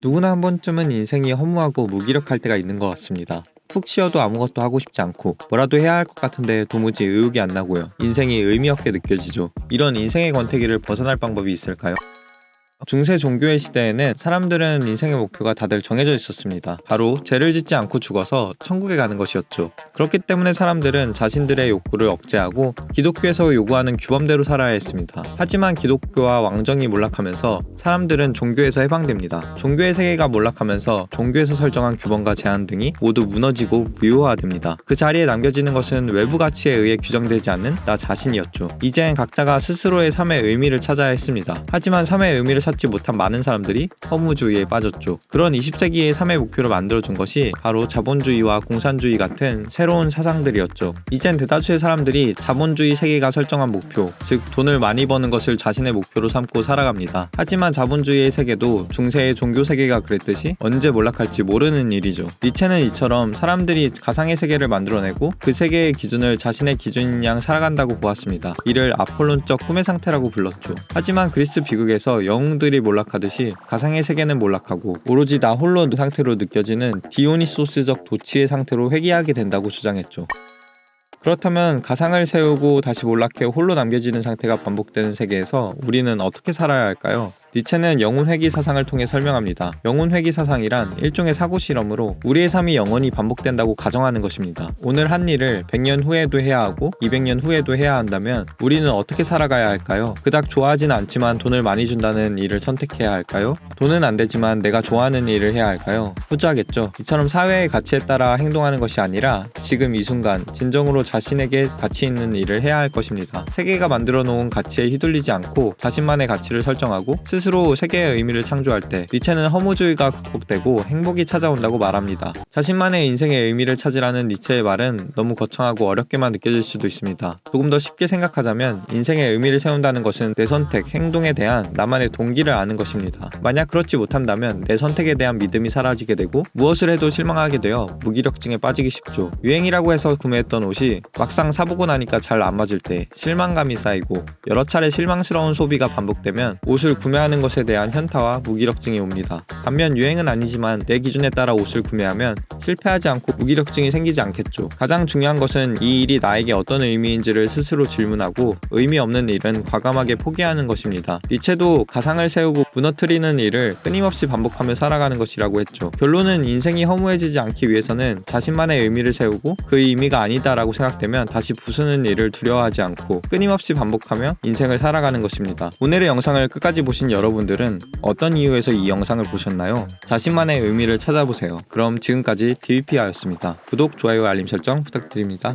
누구나 한 번쯤은 인생이 허무하고 무기력할 때가 있는 것 같습니다. 푹 쉬어도 아무것도 하고 싶지 않고 뭐라도 해야 할 것 같은데 도무지 의욕이 안 나고요. 인생이 의미 없게 느껴지죠. 이런 인생의 권태기를 벗어날 방법이 있을까요? 중세 종교의 시대에는 사람들은 인생의 목표가 다들 정해져 있었습니다. 바로 죄를 짓지 않고 죽어서 천국에 가는 것이었죠. 그렇기 때문에 사람들은 자신들의 욕구를 억제하고 기독교에서 요구하는 규범대로 살아야 했습니다. 하지만 기독교와 왕정이 몰락하면서 사람들은 종교에서 해방됩니다. 종교의 세계가 몰락하면서 종교에서 설정한 규범과 제한 등이 모두 무너지고 무효화됩니다. 그 자리에 남겨지는 것은 외부 가치에 의해 규정되지 않는 나 자신이었죠. 이젠 각자가 스스로의 삶의 의미를 찾아야 했습니다. 하지만 삶의 의미를 찾지 못한 많은 사람들이 허무주의에 빠졌죠. 그런 20세기의 삶의 목표를 만들어준 것이 바로 자본주의와 공산주의 같은 새로운 사상들이었죠. 이젠 대다수의 사람들이 자본주의 세계가 설정한 목표, 즉 돈을 많이 버는 것을 자신의 목표로 삼고 살아갑니다. 하지만 자본주의의 세계도 중세의 종교 세계가 그랬듯이 언제 몰락할지 모르는 일이죠. 니체는 이처럼 사람들이 가상의 세계를 만들어내고 그 세계의 기준을 자신의 기준인 양 살아간다고 보았습니다. 이를 아폴론적 꿈의 상태라고 불렀죠. 하지만 그리스 비극에서 영웅들이 몰락하듯이 가상의 세계는 몰락하고 오로지 나 홀로 상태로 느껴지는 디오니소스적 도치의 상태로 회귀하게 된다고 주장했죠. 그렇다면 가상을 세우고 다시 몰락해 홀로 남겨지는 상태가 반복되는 세계에서 우리는 어떻게 살아야 할까요? 니체는 영혼회귀 사상을 통해 설명합니다. 영혼회귀 사상이란 일종의 사고 실험으로 우리의 삶이 영원히 반복된다고 가정하는 것입니다. 오늘 한 일을 100년 후에도 해야 하고 200년 후에도 해야 한다면 우리는 어떻게 살아가야 할까요? 그닥 좋아하진 않지만 돈을 많이 준다는 일을 선택해야 할까요? 돈은 안 되지만 내가 좋아하는 일을 해야 할까요? 후자겠죠. 이처럼 사회의 가치에 따라 행동하는 것이 아니라 지금 이 순간 진정으로 자신에게 가치 있는 일을 해야 할 것입니다. 세계가 만들어 놓은 가치에 휘둘리지 않고 자신만의 가치를 설정하고 스스로 세계의 의미를 창조할 때 니체는 허무주의가 극복되고 행복이 찾아온다고 말합니다. 자신만의 인생의 의미를 찾으라는 니체의 말은 너무 거창하고 어렵게만 느껴질 수도 있습니다. 조금 더 쉽게 생각하자면 인생의 의미를 세운다는 것은 내 선택, 행동에 대한 나만의 동기를 아는 것입니다. 만약 그렇지 못한다면 내 선택에 대한 믿음이 사라지게 되고 무엇을 해도 실망하게 되어 무기력증에 빠지기 쉽죠. 유행이라고 해서 구매했던 옷이 막상 사보고 나니까 잘 안 맞을 때 실망감이 쌓이고 여러 차례 실망스러운 소비가 반복되면 옷을 구매하는 것에 대한 현타와 무기력증이 옵니다. 반면 유행은 아니지만 내 기준에 따라 옷을 구매하면 실패하지 않고 무기력증이 생기지 않겠죠. 가장 중요한 것은 이 일이 나에게 어떤 의미인지를 스스로 질문하고 의미 없는 일은 과감하게 포기하는 것입니다. 니체도 가상을 세우고 무너뜨리는 일을 끊임없이 반복하며 살아가는 것이라고 했죠. 결론은 인생이 허무해지지 않기 위해서는 자신만의 의미를 세우고 그 의미가 아니다라고 생각되면 다시 부수는 일을 두려워하지 않고 끊임없이 반복하며 인생을 살아가는 것입니다. 오늘의 영상을 끝까지 보신 여러분들은 어떤 이유에서 이 영상을 보셨나요? 자신만의 의미를 찾아보세요. 그럼 지금까지 DVP아였습니다. 구독, 좋아요, 알림 설정 부탁드립니다.